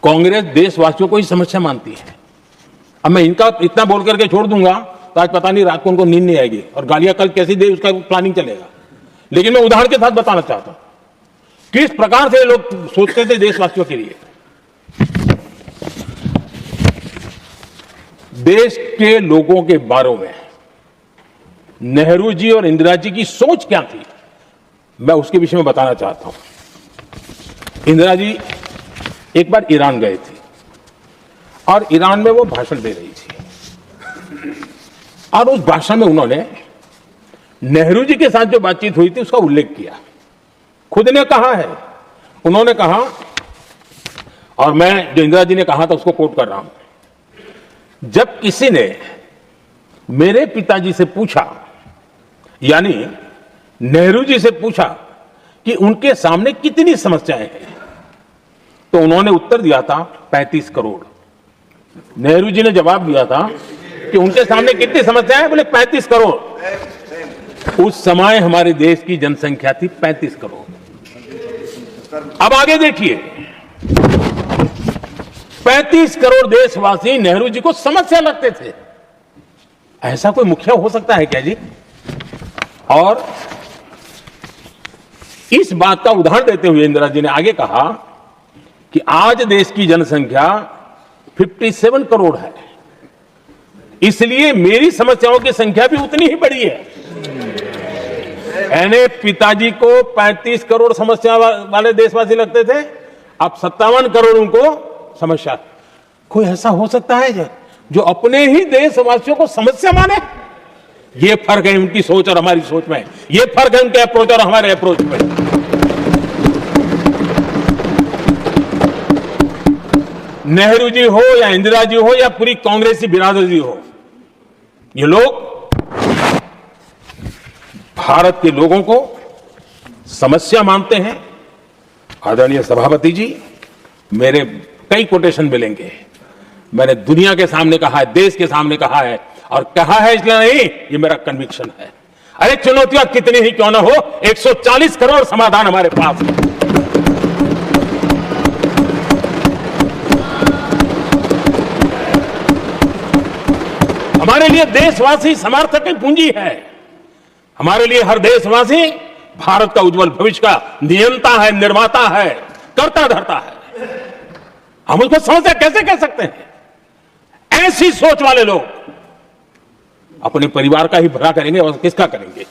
कांग्रेस देशवासियों को ही समस्या मानती है। अब मैं इनका इतना बोल करके छोड़ दूंगा तो आज पता नहीं रात को उनको नींद नहीं आएगी और गालियां कल कैसी दे उसका प्लानिंग चलेगा। लेकिन मैं उदाहरण के साथ बताना चाहता हूं किस प्रकार से लोग सोचते थे देशवासियों के लिए। देश के लोगों के बारे में नेहरू जी और इंदिरा जी की सोच क्या थी, मैं उसके विषय में बताना चाहता हूं। इंदिरा जी एक बार ईरान गए थे और ईरान में वो भाषण दे रही थी और उस भाषण में उन्होंने नेहरू जी के साथ जो बातचीत हुई थी उसका उल्लेख किया। खुद ने कहा है, उन्होंने कहा, और मैं जो इंदिरा जी ने कहा था उसको कोट कर रहा हूं, जब किसी ने मेरे पिताजी से पूछा, यानी नेहरू जी से पूछा कि उनके सामने कितनी समस्याएं हैं, तो उन्होंने उत्तर दिया था 35 करोड़। नेहरू जी ने जवाब दिया था कि उनके सामने कितनी समस्याएं हैं, बोले 35 करोड़। उस समय हमारे देश की जनसंख्या थी 35 करोड़। अब आगे देखिए, 35 करोड़ देशवासी नेहरू जी को समस्या लगते थे। ऐसा कोई मुखिया हो सकता है क्या जी? और इस बात का उदाहरण देते हुए इंदिरा जी ने आगे कहा कि आज देश की जनसंख्या 57 करोड़ है, इसलिए मेरी समस्याओं की संख्या भी उतनी ही बड़ी है। यानी पिताजी को 35 करोड़ समस्या वाले देशवासी लगते थे, अब 57 करोड़ उनको समस्या। कोई ऐसा हो सकता है जो अपने ही देशवासियों को समस्या माने? ये फर्क है उनकी सोच और हमारी सोच में, ये फर्क है उनके अप्रोच और हमारे अप्रोच में। नेहरू जी हो या इंदिरा जी हो या पूरी कांग्रेसी बिरादरी हो, ये लोग भारत के लोगों को समस्या मानते हैं। आदरणीय सभापति जी, मेरे कई कोटेशन मिलेंगे। मैंने दुनिया के सामने कहा है, देश के सामने कहा है, और कहा है इसलिए नहीं, ये मेरा कन्विक्शन है। अरे चुनौतियां कितनी ही क्यों ना हो, 140 करोड़ समाधान हमारे पास है। हमारे लिए देशवासी समर्थक की पूंजी है। हमारे लिए हर देशवासी भारत का उज्जवल भविष्य का नियंता है, निर्माता है, करता धरता है। हम उसको समस्या कैसे कह सकते हैं? ऐसी सोच वाले लोग अपने परिवार का ही भला करेंगे और किसका करेंगे?